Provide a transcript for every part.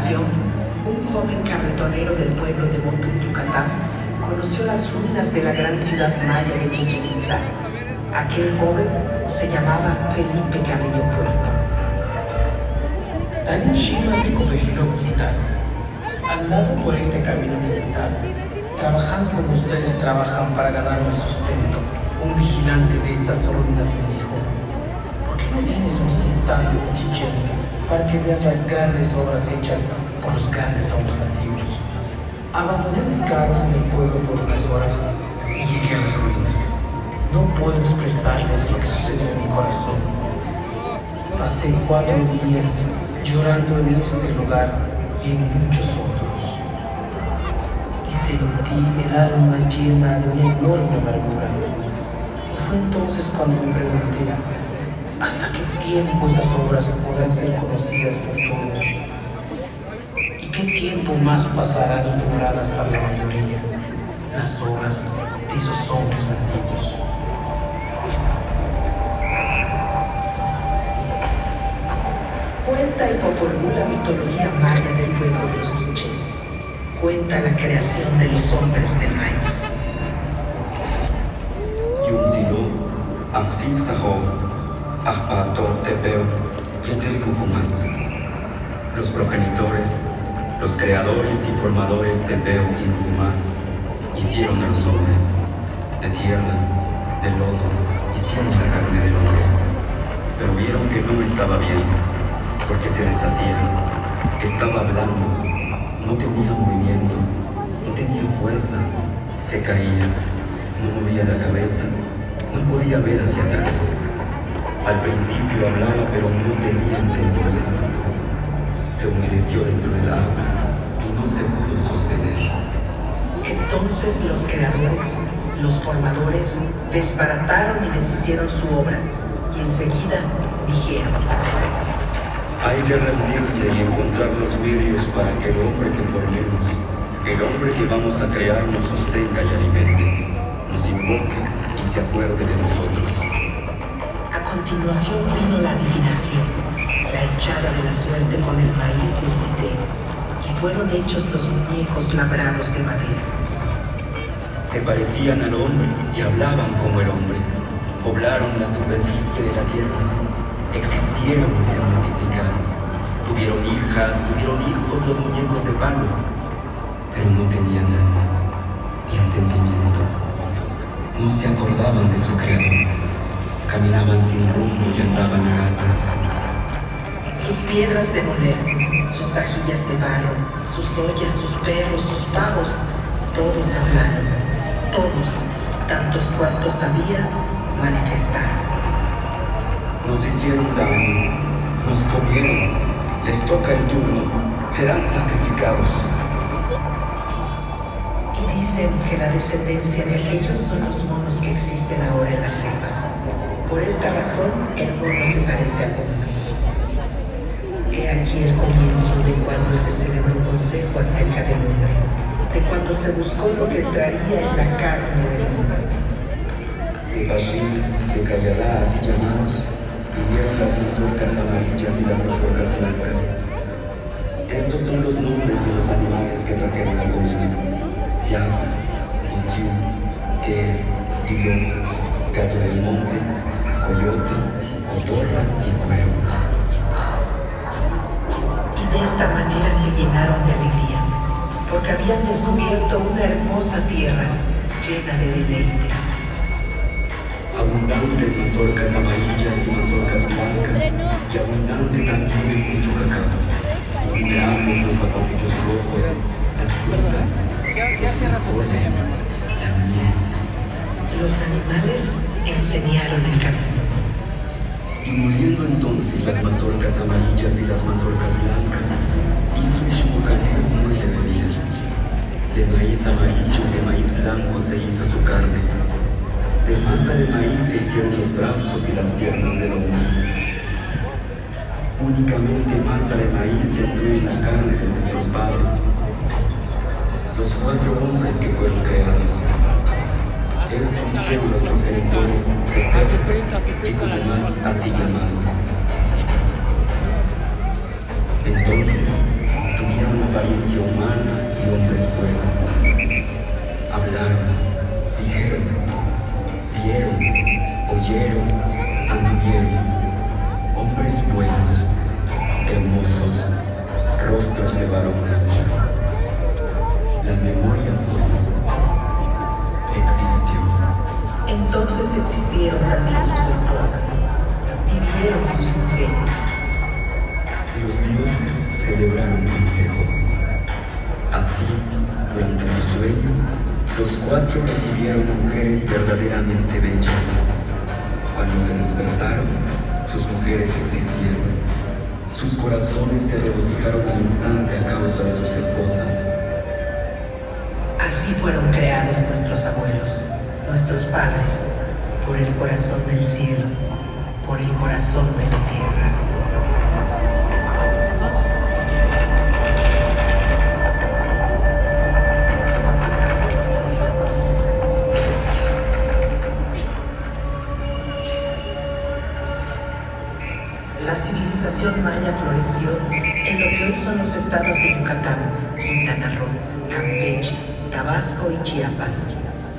ocasión, un joven carretonero del pueblo de Motul, Yucatán, conoció las ruinas de la gran ciudad maya de Chichén Itzá. Aquel joven se llamaba Felipe Carrillo Puerto. Tan Shima de Covejiro visitas. Andado por este camino visitas, trabajando como ustedes trabajan para ganarme sustento. Un vigilante de estas ruinas me dijo: ¿por qué no vienes unos instantes a Chichén para que veas las grandes obras hechas por los grandes hombres antiguos? Abandoné mis carros en el pueblo por unas horas y llegué a las ruinas. No puedo expresarles lo que sucedió en mi corazón. Pasé 4 días llorando en este lugar y en muchos otros. Y sentí el alma llena de una enorme amargura. Y fue entonces cuando me pregunté: ¿hasta qué tiempo esas obras podrán ser conocidas por todos? ¿Y qué tiempo más pasarán ignoradas para la mayoría las obras de esos hombres antiguos? Cuenta y populó la mitología maya del pueblo de los quichés. Cuenta la creación de los hombres del maíz. Yunzilo, Axil Saho, Ahpator Tepeo, Yetel Kukumatsu. Los progenitores, los creadores y formadores Tepeo y Kukumatsu hicieron a los hombres de tierra, de lodo, hicieron la carne del hombre, pero vieron que no estaba bien, porque se deshacía, estaba blando, no tenía movimiento, no tenía fuerza, se caía, no movía la cabeza, no podía ver hacia atrás. Al principio hablaba, pero no tenía entendimiento. Se humedeció dentro del agua y no se pudo sostener. Entonces los creadores, los formadores, desbarataron y deshicieron su obra, y enseguida dijeron: hay que reunirse y encontrar los medios para que el hombre que formemos, el hombre que vamos a crear, nos sostenga y alimente, nos invoque y se acuerde de nosotros. A continuación vino la adivinación, la echada de la suerte con el maíz y el cité, y fueron hechos los muñecos labrados de madera. Se parecían al hombre y hablaban como el hombre, poblaron la superficie de la tierra, existieron y se multiplicaron. Tuvieron hijas, tuvieron hijos los muñecos de palo, pero no tenían alma ni entendimiento. No se acordaban de su creador, caminaban sin rumbo y andaban a gatas. Sus piedras de moler, sus vajillas de barro, sus ollas, sus perros, sus pavos, todos hablaron, todos, tantos cuantos había, manifestaron. Nos hicieron daño, nos comieron, les toca el turno, serán sacrificados. Y dicen que la descendencia de aquellos son los monos que existen ahora en las selvas. Por esta razón, el mono se parece al hombre. He aquí el comienzo de cuando se celebró un consejo acerca del hombre, de cuando se buscó lo que entraría en la carne del hombre. De Bashir, de Cayalá, así llamados, vinieron las mazorcas amarillas y las mazorcas blancas. Estos son los nombres de los animales que trajeron la comida: llama, intiu, que, hilo, gato del monte, coyote, cotorra y cuervo. Y de esta manera se llenaron de alegría, porque habían descubierto una hermosa tierra llena de deleites. Abundante en mazorcas amarillas y mazorcas blancas, y abundante también en mucho cacao. Innumerables los zapatillos rojos, las frutas, los frijoles, la miel. Los animales enseñaron el camino. Y moliendo entonces las mazorcas amarillas y las mazorcas blancas, hizo Ishmucaner 9 bebidas. De maíz amarillo y de maíz blanco se hizo su carne. De masa de maíz se hicieron los brazos y las piernas del hombre. Únicamente masa de maíz entró en la carne de nuestros padres, los 4 hombres que fueron creados. Estos hicieron los progenitores de y como más así llamados. Entonces tuvieron asumieron apariencia humana y hombres fueron. Hablaron, dijeron, vieron, oyeron, anduvieron. Hombres buenos, hermosos, rostros de varones. La memoria fue, existió. Entonces existieron también sus esposas, vivieron sus mujeres. Los dioses celebraron consejo. Así, durante su sueño, los cuatro recibieron mujeres verdaderamente bellas. Cuando se despertaron, sus mujeres existieron. Sus corazones se regocijaron al instante a causa de sus esposas. Así fueron creados nuestros abuelos, nuestros padres, por el corazón del cielo, por el corazón de la tierra. La civilización maya floreció en lo que hoy son los estados de Yucatán, Quintana Roo, Campeche, Tabasco y Chiapas,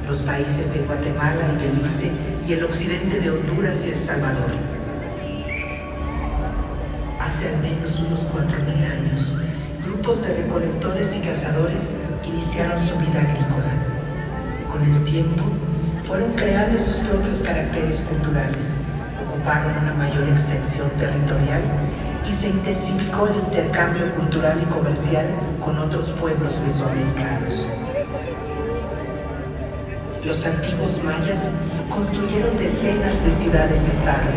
los países de Guatemala y Belice y el occidente de Honduras y El Salvador. Hace al menos unos 4.000 años, grupos de recolectores y cazadores iniciaron su vida agrícola. Con el tiempo, fueron creando sus propios caracteres culturales, ocuparon una mayor extensión territorial y se intensificó el intercambio cultural y comercial con otros pueblos mesoamericanos. Los antiguos mayas construyeron decenas de ciudades-estado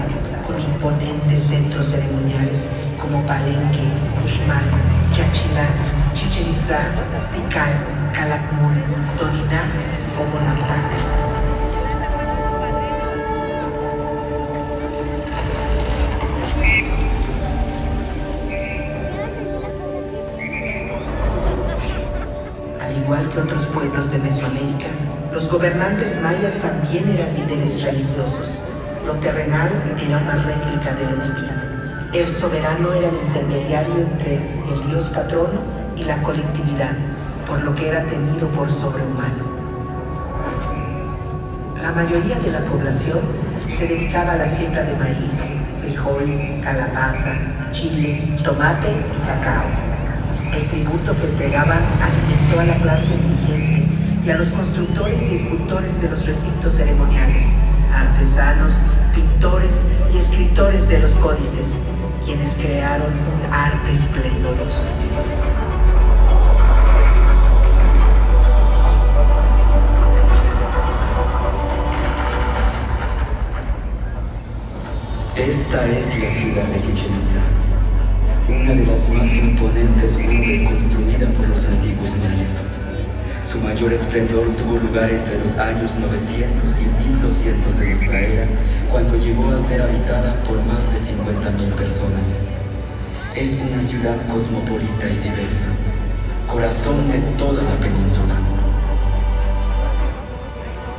con imponentes centros ceremoniales como Palenque, Uxmal, Yaxchilán, Chichén Itzá, Tikal, Calakmul, Toniná o Bonampak. Al igual que otros pueblos de Mesoamérica, los gobernantes mayas también eran líderes religiosos. Lo terrenal era una réplica de lo divino. El soberano era el intermediario entre el dios patrono y la colectividad, por lo que era tenido por sobrehumano. La mayoría de la población se dedicaba a la siembra de maíz, frijol, calabaza, chile, tomate y cacao. El tributo que entregaban alimentó a la clase indigente y a los constructores y escultores de los recintos ceremoniales, artesanos, pintores y escritores de los códices, quienes crearon un arte esplendoroso. Esta es la ciudad de Chichén Itzá, una de las más imponentes urbes construida por los antiguos mayas. Su mayor esplendor tuvo lugar entre los años 900 y 1200 de nuestra era, cuando llegó a ser habitada por más de 50.000 personas. Es una ciudad cosmopolita y diversa, corazón de toda la península.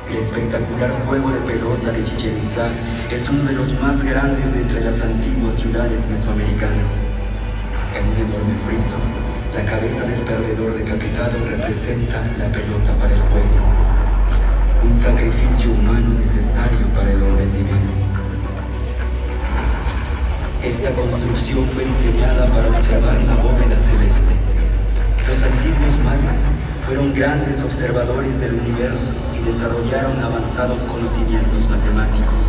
El espectacular juego de pelota de Chichén Itzá es uno de los más grandes de entre las antiguas ciudades mesoamericanas. En un enorme friso, la cabeza del perdedor decapitado representa la pelota para el juego, un sacrificio humano necesario para el orden divino. Esta construcción fue diseñada para observar la bóveda celeste. Los antiguos mayas fueron grandes observadores del universo y desarrollaron avanzados conocimientos matemáticos,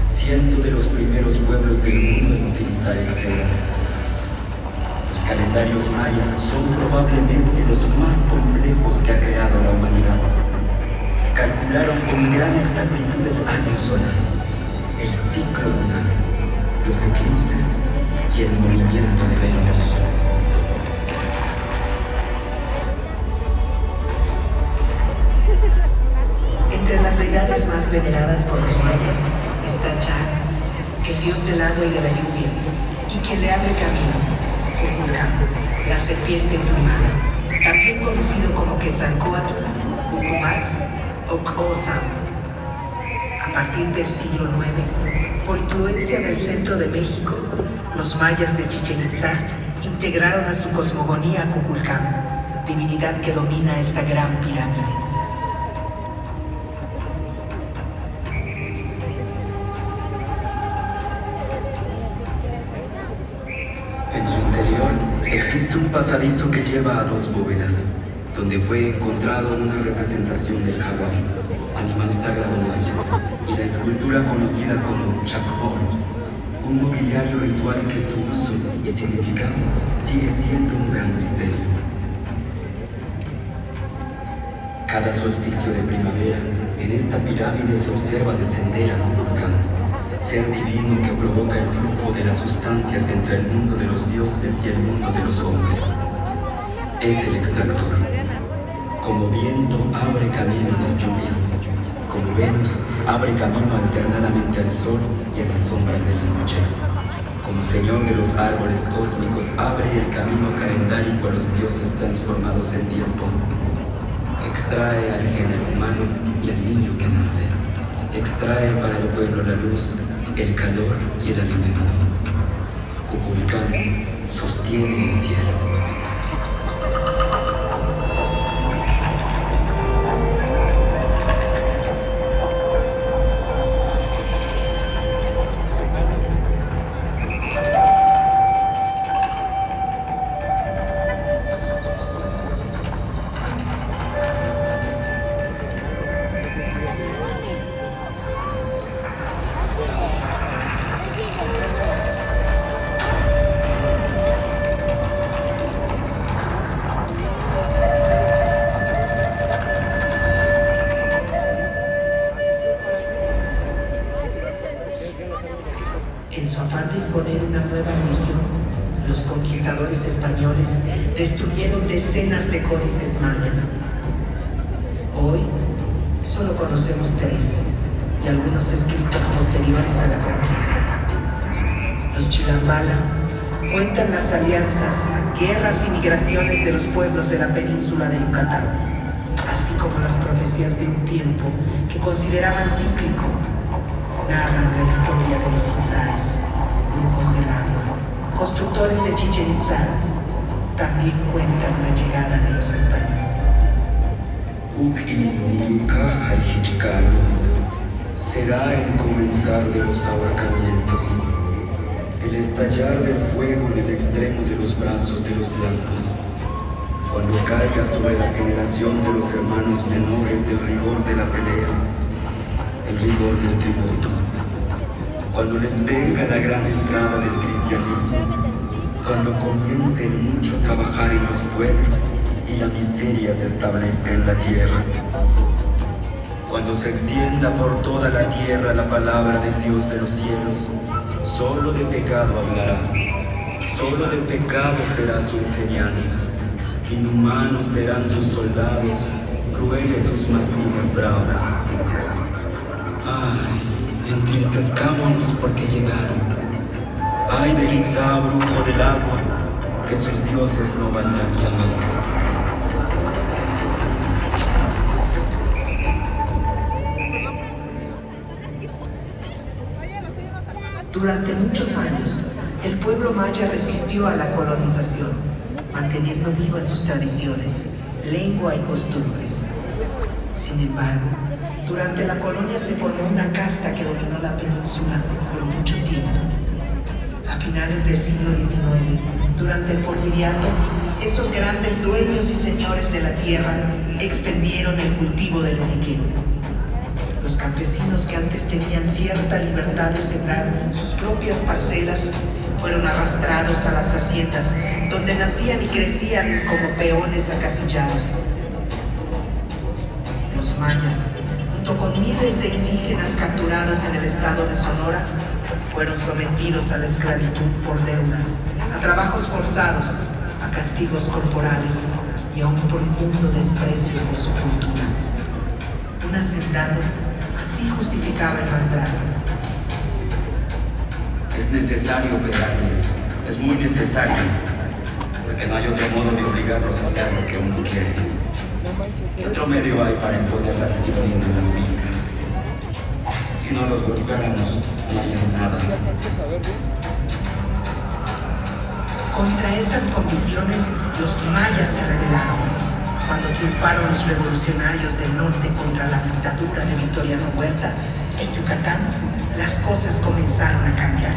siendo de los primeros pueblos del mundo en utilizar el cero. Los calendarios mayas son probablemente los más complejos que ha creado la humanidad. Calcularon con gran exactitud el año solar, el ciclo lunar, los eclipses y el movimiento de Venus. Entre las deidades más veneradas por los mayas está Chak, el dios del agua y de la lluvia, y quien le abre camino, Cuculcán, la serpiente emplumada, también conocido como Quetzalcóatl, Cucumatz o Cosam. A partir del siglo IX, por influencia del centro de México, los mayas de Chichén Itzá integraron a su cosmogonía a Kukulcán, divinidad que domina esta gran pirámide. En su interior existe un pasadizo que lleva a 2 bóvedas, donde fue encontrado una representación del jaguar, animal sagrado maya, y la escultura conocida como chacmol, un mobiliario ritual que su uso y significado sigue siendo un gran misterio. Cada solsticio de primavera, en esta pirámide se observa descender a Kukulcán, ser divino que provoca el flujo de las sustancias entre el mundo de los dioses y el mundo de los hombres. Es el extractor. Como viento abre camino en las lluvias, como Venus abre camino alternadamente al sol y a las sombras de la noche. Como señor de los árboles cósmicos abre el camino calendárico a los dioses transformados en tiempo. Extrae al género humano y al niño que nace. Extrae para el pueblo la luz, el calor y el alimento. Kukulcán sostiene el cielo. En su afán de imponer una nueva religión, los conquistadores españoles destruyeron decenas de códices mayas. Hoy solo conocemos 3 y algunos escritos posteriores a la conquista. Los Chilambala cuentan las alianzas, guerras y migraciones de los pueblos de la península de Yucatán, así como las profecías de un tiempo que consideraban cíclico. Narran la historia de los Itzáes, brujos del agua, constructores de Chichén Itzá. También cuentan la llegada de los españoles. Será el comenzar de los ahorcamientos, el estallar del fuego en el extremo de los brazos de los blancos, cuando caiga sobre la generación de los hermanos menores el rigor de la pelea, el rigor del tributo, cuando les venga la gran entrada del cristianismo, cuando comience el mucho trabajar en los pueblos y la miseria se establezca en la tierra, cuando se extienda por toda la tierra la palabra del Dios de los cielos, solo de pecado hablará, solo de pecado será su enseñanza, inhumanos serán sus soldados, crueles sus mastines bravos. Ay, entristezcámonos porque llegaron. Ay del Itzá, brujo del agua, que sus dioses no valdrán jamás. Durante muchos años, el pueblo maya resistió a la colonización, manteniendo vivas sus tradiciones, lengua y costumbres. Sin embargo, durante la colonia se formó una casta que dominó la península por mucho tiempo. A finales del siglo XIX, durante el Porfiriato, esos grandes dueños y señores de la tierra extendieron el cultivo del oniquén. Los campesinos que antes tenían cierta libertad de sembrar sus propias parcelas fueron arrastrados a las haciendas, donde nacían y crecían como peones acasillados. Los mayas, junto con miles de indígenas capturados en el estado de Sonora, fueron sometidos a la esclavitud por deudas, a trabajos forzados, a castigos corporales y a un profundo desprecio por su cultura. Un hacendado así justificaba el maltrato. Es necesario pegarles, es muy necesario, porque no hay otro modo de obligarlos a hacer lo que uno quiere. ¿Qué otro medio hay para imponer la disciplina en las fincas? Si no los golpeáramos, no hay nada. Contra esas condiciones, los mayas se rebelaron. Cuando triunfaron los revolucionarios del norte contra la dictadura de Victoriano Huerta, en Yucatán, las cosas comenzaron a cambiar.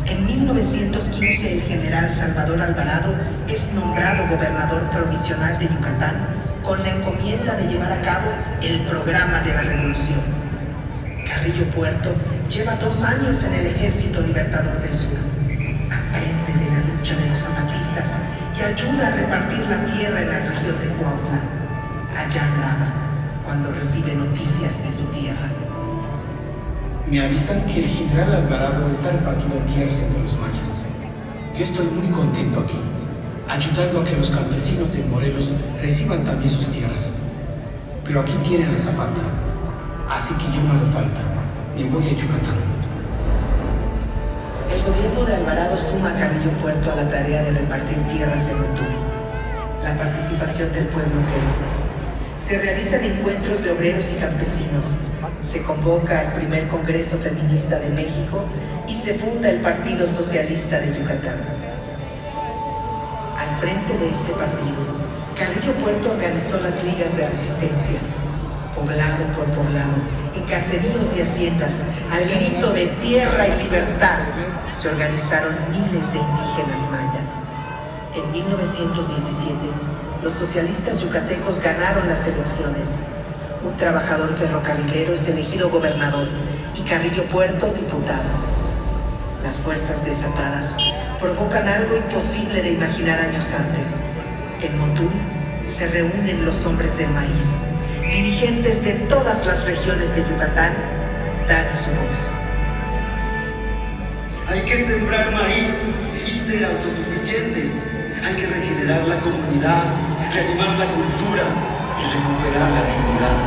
En 1915, el general Salvador Alvarado es nombrado gobernador provisional de Yucatán con la encomienda de llevar a cabo el programa de la revolución. Carrillo Puerto lleva 2 años en el Ejército Libertador del Sur. Aprende de la lucha de los zapatistas y ayuda a repartir la tierra en la región de Cuautla. Allá andaba cuando recibe noticias de su tierra. Me avisan que el general Alvarado está repartiendo tierras entre los mayas. Yo estoy muy contento aquí, ayudando a que los campesinos de Morelos reciban también sus tierras. Pero aquí tienen a Zapata, así que yo no hago falta. Me voy a Yucatán. El gobierno de Alvarado suma a Carrillo Puerto a la tarea de repartir tierras en Otú. La participación del pueblo crece. Se realizan encuentros de obreros y campesinos. Se convoca el primer Congreso Feminista de México y se funda el Partido Socialista de Yucatán. Al frente de este partido, Carrillo Puerto organizó las ligas de resistencia. Poblado por poblado, en caseríos y haciendas, al grito de tierra y libertad, se organizaron miles de indígenas mayas. En 1917, los socialistas yucatecos ganaron las elecciones. Un trabajador ferrocarrilero es elegido gobernador y Carrillo Puerto diputado. Las fuerzas desatadas provocan algo imposible de imaginar años antes. En Motul se reúnen los hombres del maíz. Dirigentes de todas las regiones de Yucatán dan su voz. Hay que sembrar maíz y ser autosuficientes. Hay que regenerar la comunidad, reanimar la cultura y recuperar la dignidad.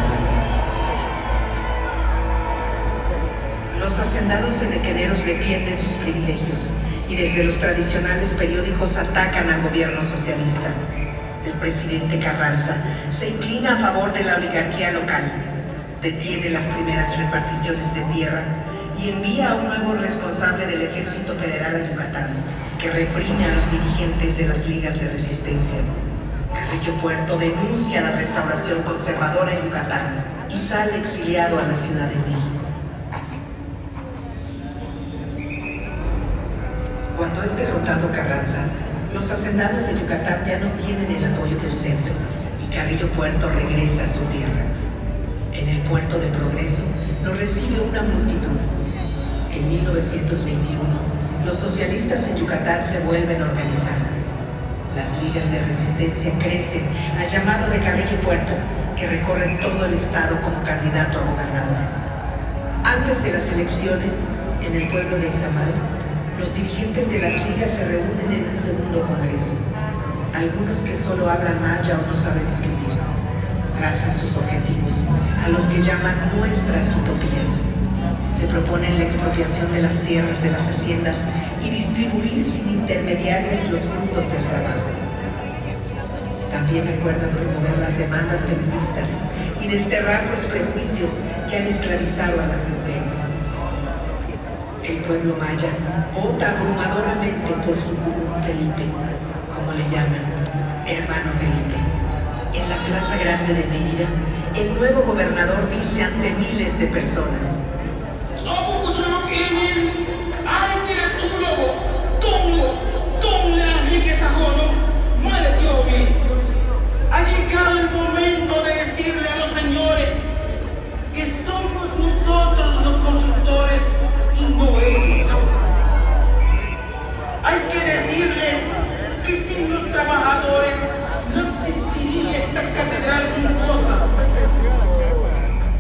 Los hacendados enequeneros defienden sus privilegios y desde los tradicionales periódicos atacan al gobierno socialista. El presidente Carranza se inclina a favor de la oligarquía local, detiene las primeras reparticiones de tierra y envía a un nuevo responsable del Ejército Federal a Yucatán, que reprime a los dirigentes de las ligas de resistencia. Carrillo Puerto denuncia la restauración conservadora en Yucatán y sale exiliado a la Ciudad de México. Cuando es derrotado Carranza, los hacendados de Yucatán ya no tienen el apoyo del centro y Carrillo Puerto regresa a su tierra. En el puerto de Progreso lo recibe una multitud. En 1921, los socialistas en Yucatán se vuelven a organizar. Las ligas de resistencia crecen al llamado de Carrillo Puerto, que recorre todo el estado como candidato a gobernador. Antes de las elecciones, en el pueblo de Izamal, los dirigentes de las ligas se reúnen en un segundo congreso. Algunos que solo hablan maya o no saben escribir, trazan sus objetivos, a los que llaman nuestras utopías. Se proponen la expropiación de las tierras de las haciendas y distribuir sin intermediarios los frutos del trabajo. También acuerdan promover las demandas feministas y desterrar los prejuicios que han esclavizado a las mujeres. El pueblo maya vota abrumadoramente por su curul Felipe, como le llaman, hermano Felipe. En la Plaza Grande de Mérida, el nuevo gobernador dice ante miles de personas: ha llegado el momento de decirle a los señores que somos nosotros los constructores y no ellos. Hay que decirles que sin los trabajadores no existiría esta catedral suntuosa,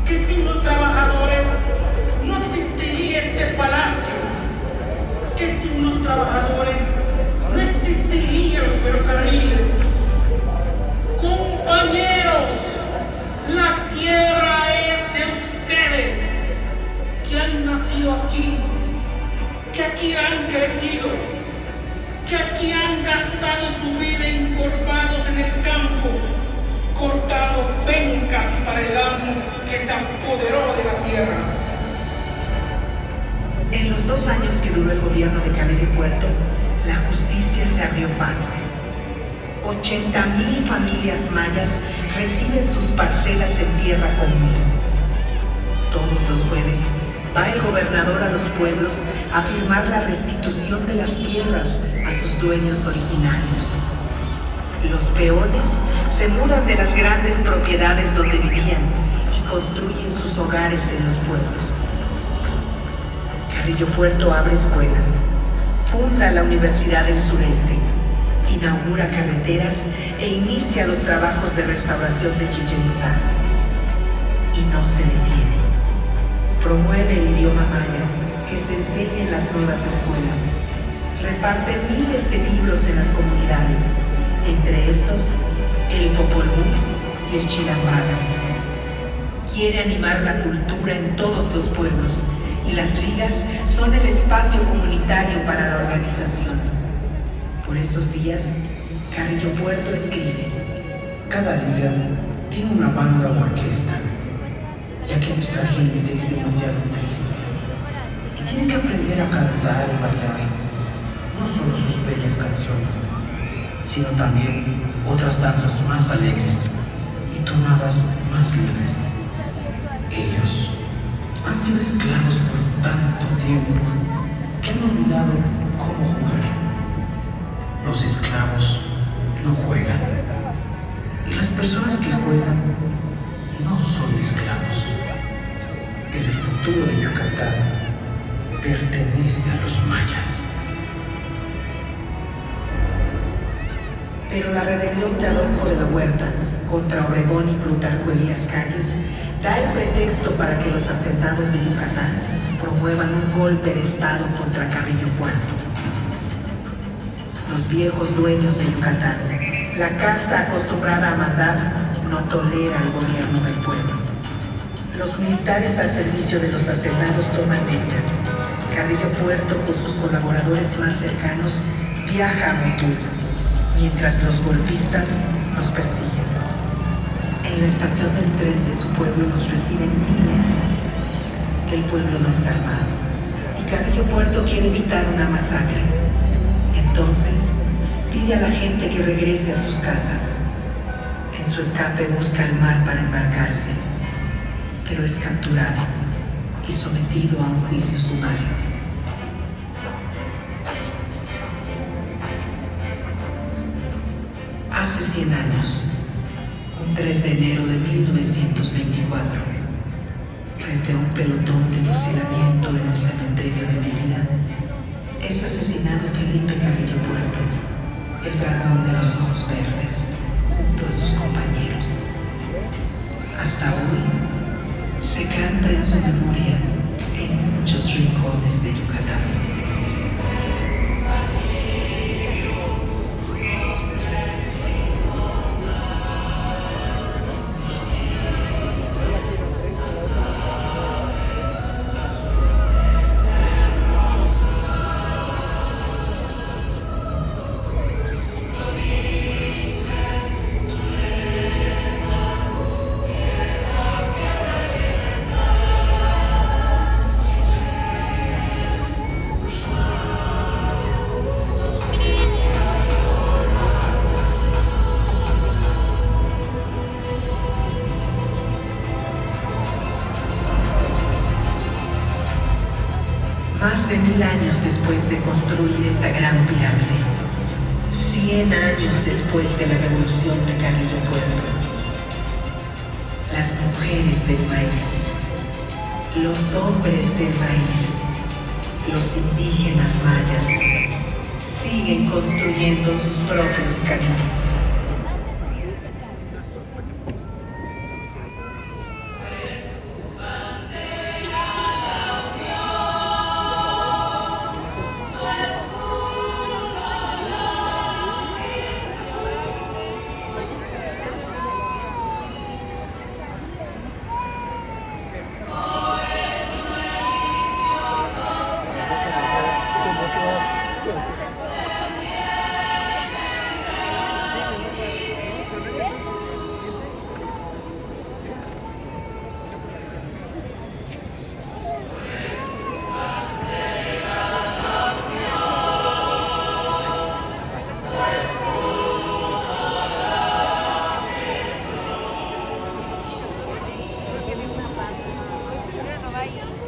que sin los trabajadores no existiría este palacio, que sin los trabajadores no existirían los ferrocarriles. Compañeros, la tierra es de ustedes, que han nacido aquí, que aquí han crecido, que aquí han gastado su vida encorvados en el campo, cortado pencas para el amo que se apoderó de la tierra. En los 2 años que duró el gobierno de Carrillo Puerto, la justicia se abrió paso. 80,000 familias mayas reciben sus parcelas en tierra común. Todos los jueves va el gobernador a los pueblos a firmar la restitución de las tierras a sus dueños originarios. Los peones se mudan de las grandes propiedades donde vivían y construyen sus hogares en los pueblos. Carrillo Puerto abre escuelas, funda la Universidad del Sureste, inaugura carreteras e inicia los trabajos de restauración de Chichén Itzá. Y no se detiene. Promueve el idioma maya, que se enseña en las nuevas escuelas. Reparte miles de libros en las comunidades, entre estos el Popol Vuh y el Chilambada. Quiere animar la cultura en todos los pueblos y las ligas son el espacio comunitario para la organización. Por esos días, Carrillo Puerto escribe: Cada liga tiene una banda o orquesta, ya que nuestra gente es demasiado triste y tiene que aprender a cantar y bailar no solo sus bellas canciones, sino también otras danzas más alegres y tonadas más libres. Ellos han sido esclavos por tanto tiempo que han olvidado cómo jugar. Los esclavos no juegan, y las personas que juegan no son esclavos. El futuro de Yucatán pertenece a los mayas. Pero la rebelión de Adolfo de la Huerta contra Obregón y Plutarco Elías Calles da el pretexto para que los asentados de Yucatán promuevan un golpe de Estado contra Carrillo Puerto. Los viejos dueños de Yucatán, la casta acostumbrada a mandar, no tolera el gobierno del pueblo. Los militares al servicio de los hacendados toman Mérida. Carrillo Puerto, con sus colaboradores más cercanos, viaja a Motul, mientras los golpistas los persiguen. En la estación del tren de su pueblo los reciben miles. El pueblo no está armado y Carrillo Puerto quiere evitar una masacre. Entonces, pide a la gente que regrese a sus casas. En su escape busca el mar para embarcarse, pero es capturado y sometido a un juicio sumario. Hace 100 años, un 3 de enero de 1924, frente a un pelotón de fusilamiento en el cementerio de Mérida, es asesinado Felipe Carrillo Puerto, el dragón de los ojos verdes, junto a sus compañeros. Hasta hoy se canta en su memoria en muchos rincones de Yucatán. Más de 1000 años después de construir esta gran pirámide, 100 años después de la revolución de Carrillo Puerto, las mujeres del país, los hombres del país, los indígenas mayas, siguen construyendo sus propios caminos. ahí.